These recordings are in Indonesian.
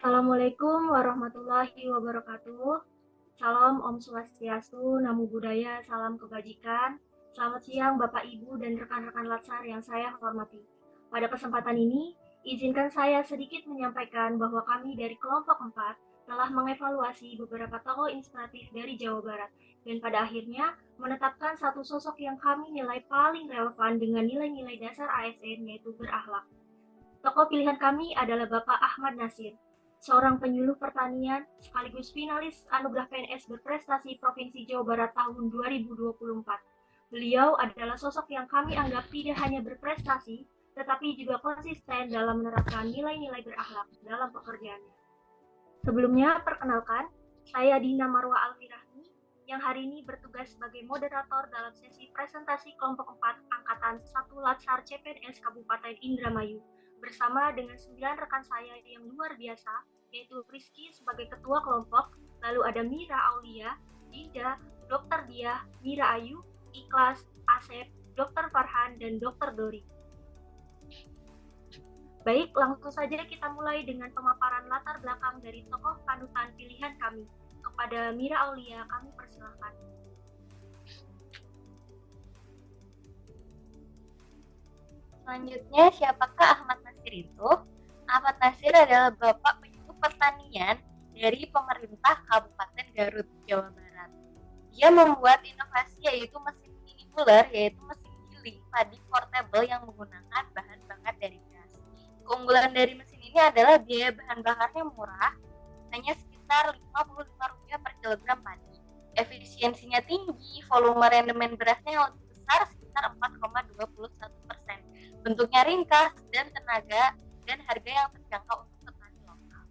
Assalamualaikum warahmatullahi wabarakatuh. Salam Om Swastiastu, Namo Buddhaya, salam kebajikan. Selamat siang Bapak Ibu dan rekan-rekan Latsar yang saya hormati. Pada kesempatan ini, izinkan saya sedikit menyampaikan bahwa kami dari kelompok 4 telah mengevaluasi beberapa tokoh inspiratif dari Jawa Barat dan pada akhirnya menetapkan satu sosok yang kami nilai paling relevan dengan nilai-nilai dasar ASN yaitu berakhlak. Tokoh pilihan kami adalah Bapak Ahmad Nasir, seorang penyuluh pertanian sekaligus finalis Anugerah PNS Berprestasi Provinsi Jawa Barat tahun 2024. Beliau adalah sosok yang kami anggap tidak hanya berprestasi, tetapi juga konsisten dalam menerapkan nilai-nilai berakhlak dalam pekerjaannya. Sebelumnya, perkenalkan, saya Dina Marwa Alfirahmi yang hari ini bertugas sebagai moderator dalam sesi presentasi kelompok 4 Angkatan 1 Latsar CPNS Kabupaten Indramayu bersama dengan 9 rekan saya yang luar biasa, yaitu Rizky sebagai ketua kelompok, lalu ada Mira Aulia, Dinda, Dr. Diah, Mira Ayu, Ikhlas, Asep, Dr. Farhan, dan Dr. Dori. Baik, langsung saja kita mulai dengan pemaparan latar belakang dari tokoh panutan pilihan kami. Kepada Mira Aulia, kami persilahkan. Selanjutnya, siapakah Ahmad Nasir itu? Ahmad Nasir adalah Bapak Penyuluh Pertanian dari pemerintah Kabupaten Garut, Jawa Barat. Dia membuat inovasi yaitu mesin mini-muller, yaitu mesin giling padi portable yang menggunakan bahan bakar dari gas. Keunggulan dari mesin ini adalah biaya bahan bakarnya murah, hanya sekitar Rp55 per kilogram padi. Efisiensinya tinggi, volume rendemen berasnya yang lebih besar sekitar 4,21%. Bentuknya ringkas dan tenaga dan harga yang terjangkau untuk petani lokal.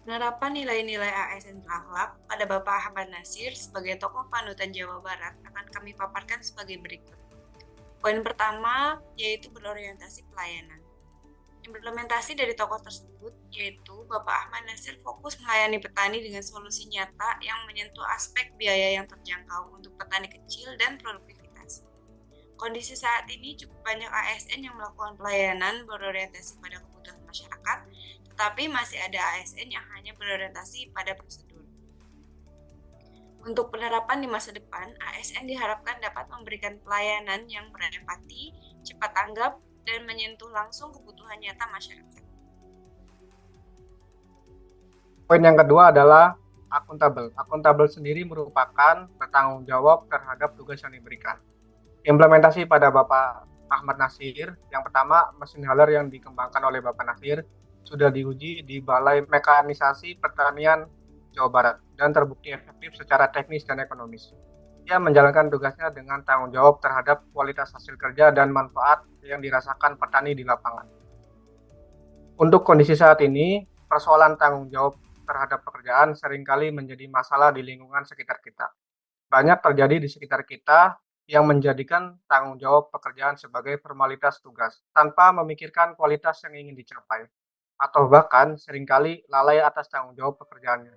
Penerapan nilai-nilai ASN berakhlak pada Bapak Ahmad Nasir sebagai tokoh panutan Jawa Barat akan kami paparkan sebagai berikut. Poin pertama yaitu berorientasi pelayanan. Implementasi dari tokoh tersebut yaitu Bapak Ahmad Nasir fokus melayani petani dengan solusi nyata yang menyentuh aspek biaya yang terjangkau untuk petani kecil dan produktivitas. Kondisi saat ini cukup banyak ASN yang melakukan pelayanan berorientasi pada kebutuhan masyarakat, tetapi masih ada ASN yang hanya berorientasi pada prosedur. Untuk penerapan di masa depan, ASN diharapkan dapat memberikan pelayanan yang berempati, cepat tanggap, dan menyentuh langsung kebutuhan nyata masyarakat. Poin yang kedua adalah akuntabel. Akuntabel sendiri merupakan bertanggung jawab terhadap tugas yang diberikan. Implementasi pada Bapak Ahmad Nasir, yang pertama, mesin haler yang dikembangkan oleh Bapak Nasir sudah diuji di Balai Mekanisasi Pertanian Jawa Barat dan terbukti efektif secara teknis dan ekonomis. Ia menjalankan tugasnya dengan tanggung jawab terhadap kualitas hasil kerja dan manfaat yang dirasakan petani di lapangan. Untuk kondisi saat ini, persoalan tanggung jawab terhadap pekerjaan seringkali menjadi masalah di lingkungan sekitar kita. Banyak terjadi di sekitar kita yang menjadikan tanggung jawab pekerjaan sebagai formalitas tugas, tanpa memikirkan kualitas yang ingin dicapai, atau bahkan seringkali lalai atas tanggung jawab pekerjaannya.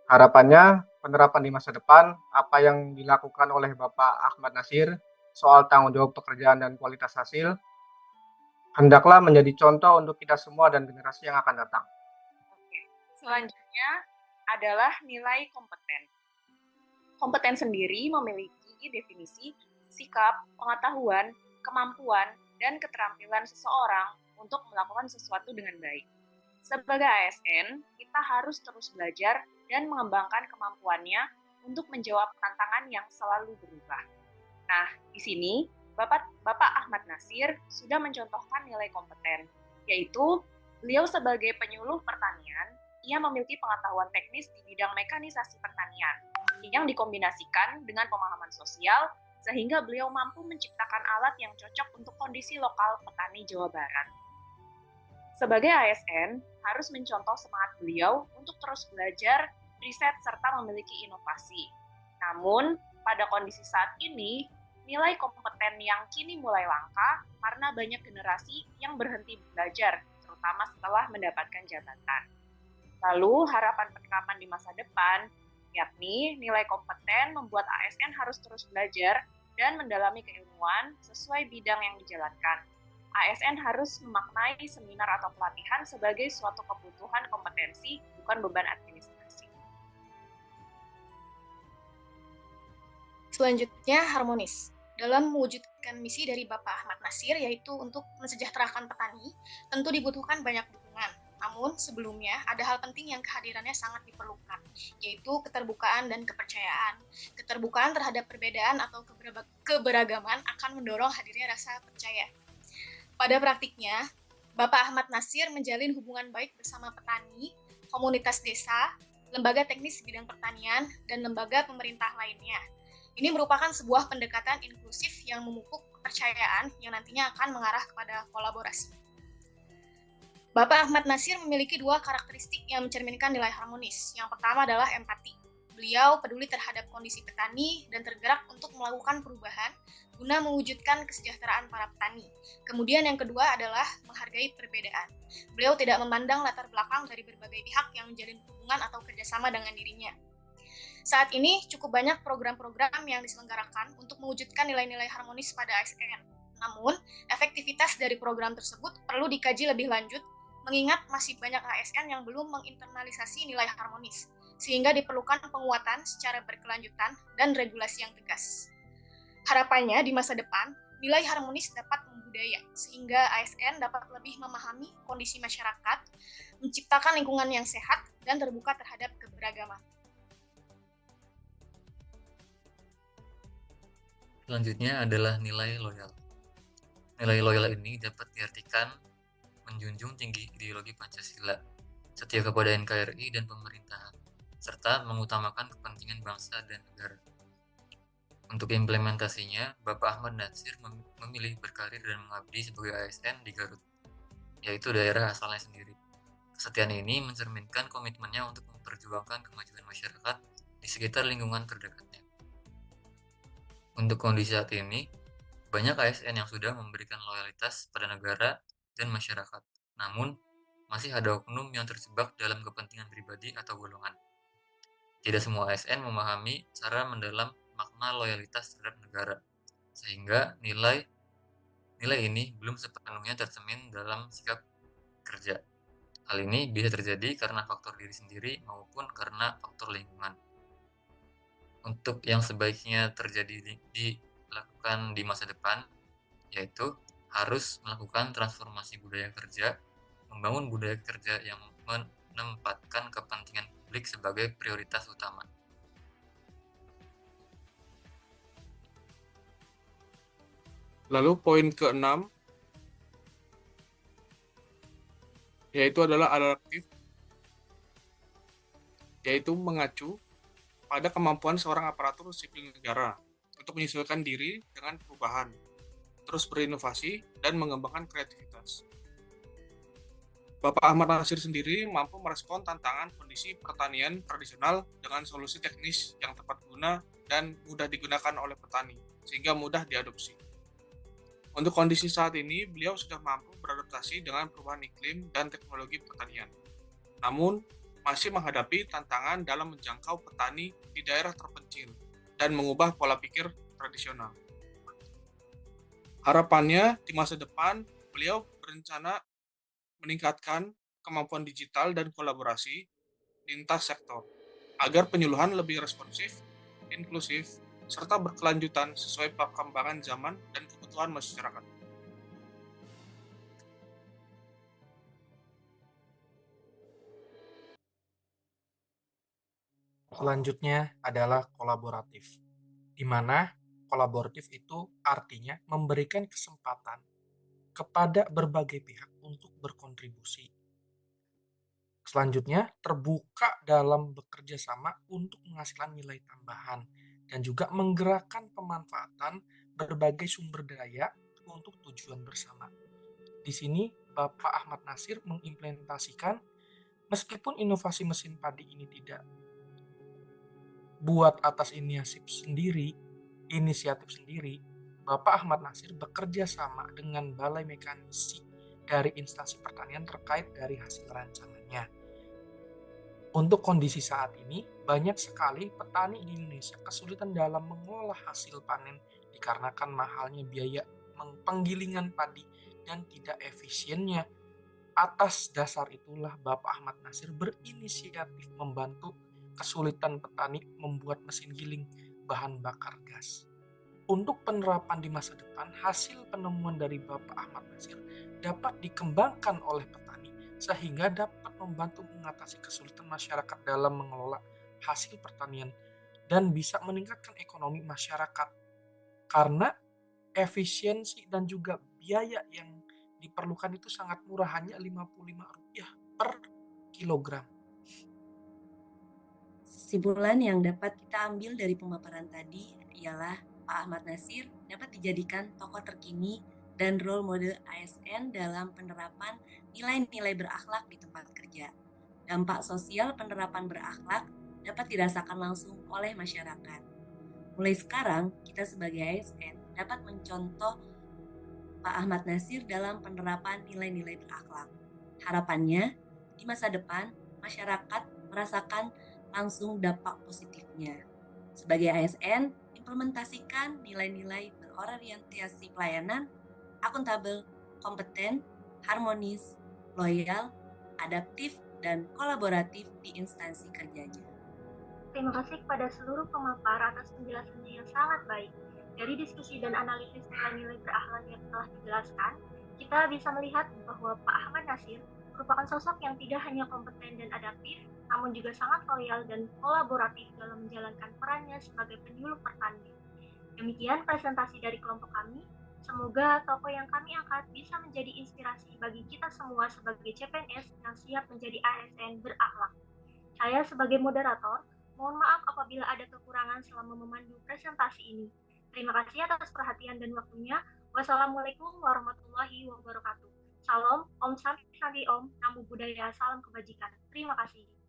Harapannya, penerapan di masa depan, apa yang dilakukan oleh Bapak Ahmad Nasir soal tanggung jawab pekerjaan dan kualitas hasil, hendaklah menjadi contoh untuk kita semua dan generasi yang akan datang. Selanjutnya adalah nilai kompeten. Kompeten sendiri memiliki definisi sikap, pengetahuan, kemampuan, dan keterampilan seseorang untuk melakukan sesuatu dengan baik. Sebagai ASN, kita harus terus belajar dan mengembangkan kemampuannya untuk menjawab tantangan yang selalu berubah. Nah, di sini Bapak Ahmad Nasir sudah mencontohkan nilai kompeten, yaitu beliau sebagai penyuluh pertanian, ia memiliki pengetahuan teknis di bidang mekanisasi pertanian yang dikombinasikan dengan pemahaman sosial sehingga beliau mampu menciptakan alat yang cocok untuk kondisi lokal petani Jawa Barat. Sebagai ASN, harus mencontoh semangat beliau untuk terus belajar, riset, serta memiliki inovasi. Namun, pada kondisi saat ini, nilai kompeten yang kini mulai langka karena banyak generasi yang berhenti belajar, terutama setelah mendapatkan jabatan. Lalu, harapan penerapan di masa depan, yakni nilai kompeten membuat ASN harus terus belajar dan mendalami keilmuan sesuai bidang yang dijalankan. ASN harus memaknai seminar atau pelatihan sebagai suatu kebutuhan kompetensi, bukan beban administrasi. Selanjutnya, harmonis. Dalam mewujudkan misi dari Bapak Ahmad Nasir, yaitu untuk mensejahterakan petani, tentu dibutuhkan banyak dukungan. Namun, sebelumnya ada hal penting yang kehadirannya sangat diperlukan, yaitu keterbukaan dan kepercayaan. Keterbukaan terhadap perbedaan atau keberagaman akan mendorong hadirnya rasa percaya. Pada praktiknya, Bapak Ahmad Nasir menjalin hubungan baik bersama petani, komunitas desa, lembaga teknis bidang pertanian, dan lembaga pemerintah lainnya. Ini merupakan sebuah pendekatan inklusif yang memupuk kepercayaan yang nantinya akan mengarah kepada kolaborasi. Bapak Ahmad Nasir memiliki dua karakteristik yang mencerminkan nilai harmonis. Yang pertama adalah empati. Beliau peduli terhadap kondisi petani dan tergerak untuk melakukan perubahan guna mewujudkan kesejahteraan para petani. Kemudian yang kedua adalah menghargai perbedaan. Beliau tidak memandang latar belakang dari berbagai pihak yang menjalin hubungan atau kerjasama dengan dirinya. Saat ini cukup banyak program-program yang diselenggarakan untuk mewujudkan nilai-nilai harmonis pada ASN. Namun, efektivitas dari program tersebut perlu dikaji lebih lanjut, mengingat masih banyak ASN yang belum menginternalisasi nilai harmonis, sehingga diperlukan penguatan secara berkelanjutan dan regulasi yang tegas. Harapannya di masa depan, nilai harmonis dapat membudaya, sehingga ASN dapat lebih memahami kondisi masyarakat, menciptakan lingkungan yang sehat dan terbuka terhadap keberagaman. Selanjutnya adalah nilai loyal. Nilai loyal ini dapat diartikan menjunjung tinggi ideologi Pancasila, setia kepada NKRI dan pemerintahan, serta mengutamakan kepentingan bangsa dan negara. Untuk implementasinya, Bapak Ahmad Nasir memilih berkarir dan mengabdi sebagai ASN di Garut, yaitu daerah asalnya sendiri. Kesetiaan ini mencerminkan komitmennya untuk memperjuangkan kemajuan masyarakat di sekitar lingkungan terdekatnya. Untuk kondisi saat ini, banyak ASN yang sudah memberikan loyalitas pada negara dan masyarakat. Namun, masih ada oknum yang terjebak dalam kepentingan pribadi atau golongan. Tidak semua ASN memahami cara mendalam makna loyalitas terhadap negara, sehingga nilai ini belum sepenuhnya tercermin dalam sikap kerja. Hal ini bisa terjadi karena faktor diri sendiri maupun karena faktor lingkungan. Untuk yang sebaiknya terjadi dilakukan di masa depan, yaitu harus melakukan transformasi budaya kerja, membangun budaya kerja yang menempatkan kepentingan publik sebagai prioritas utama. Lalu poin ke-6 yaitu adalah adaptif, yaitu mengacu pada kemampuan seorang aparatur sipil negara untuk menyesuaikan diri dengan perubahan, terus berinovasi dan mengembangkan kreativitas. Bapak Ahmad Nasir sendiri mampu merespon tantangan kondisi pertanian tradisional dengan solusi teknis yang tepat guna dan mudah digunakan oleh petani, sehingga mudah diadopsi. Untuk kondisi saat ini, beliau sudah mampu beradaptasi dengan perubahan iklim dan teknologi pertanian. Namun, masih menghadapi tantangan dalam menjangkau petani di daerah terpencil dan mengubah pola pikir tradisional. Harapannya di masa depan, beliau berencana meningkatkan kemampuan digital dan kolaborasi lintas sektor agar penyuluhan lebih responsif, inklusif, serta berkelanjutan sesuai perkembangan zaman dan kebutuhan masyarakat. Selanjutnya adalah kolaboratif, di mana kolaboratif itu artinya memberikan kesempatan kepada berbagai pihak untuk berkontribusi. Selanjutnya, terbuka dalam bekerja sama untuk menghasilkan nilai tambahan dan juga menggerakkan pemanfaatan berbagai sumber daya untuk tujuan bersama. Di sini, Bapak Ahmad Nasir mengimplementasikan meskipun inovasi mesin padi ini tidak buat atas inisiatif sendiri, Bapak Ahmad Nasir bekerja sama dengan Balai Mekanisasi dari instansi pertanian terkait dari hasil rancangannya. Untuk kondisi saat ini, banyak sekali petani di Indonesia kesulitan dalam mengolah hasil panen di dikarenakan mahalnya biaya penggilingan padi dan tidak efisiennya. Atas dasar itulah Bapak Ahmad Nasir berinisiatif membantu kesulitan petani membuat mesin giling bahan bakar gas. Untuk penerapan di masa depan, hasil penemuan dari Bapak Ahmad Nasir dapat dikembangkan oleh petani sehingga dapat membantu mengatasi kesulitan masyarakat dalam mengelola hasil pertanian dan bisa meningkatkan ekonomi masyarakat. Karena efisiensi dan juga biaya yang diperlukan itu sangat murah, hanya Rp55 per kilogram. Kesimpulan yang dapat kita ambil dari pemaparan tadi ialah Pak Ahmad Nasir dapat dijadikan tokoh terkini dan role model ASN dalam penerapan nilai-nilai berakhlak di tempat kerja. Dampak sosial penerapan berakhlak dapat dirasakan langsung oleh masyarakat. Mulai sekarang, kita sebagai ASN dapat mencontoh Pak Ahmad Nasir dalam penerapan nilai-nilai berakhlak. Harapannya, di masa depan, masyarakat merasakan langsung dampak positifnya. Sebagai ASN, implementasikan nilai-nilai berorientasi pelayanan, akuntabel, kompeten, harmonis, loyal, adaptif, dan kolaboratif di instansi kerjanya. Terima kasih kepada seluruh pemapar atas penjelasannya yang sangat baik. Dari diskusi dan analisis nilai-nilai berakhlak yang telah dijelaskan, kita bisa melihat bahwa Pak Ahmad Nasir merupakan sosok yang tidak hanya kompeten dan adaptif, namun juga sangat loyal dan kolaboratif dalam menjalankan perannya sebagai penyuluh pertanian. Demikian presentasi dari kelompok kami. Semoga tokoh yang kami angkat bisa menjadi inspirasi bagi kita semua sebagai CPNS yang siap menjadi ASN berakhlak. Saya sebagai moderator, mohon maaf apabila ada kekurangan selama memandu presentasi ini. Terima kasih atas perhatian dan waktunya. Wassalamualaikum warahmatullahi wabarakatuh. Salam, Om Santi Santi Om, Namo Buddhaya, salam kebajikan. Terima kasih.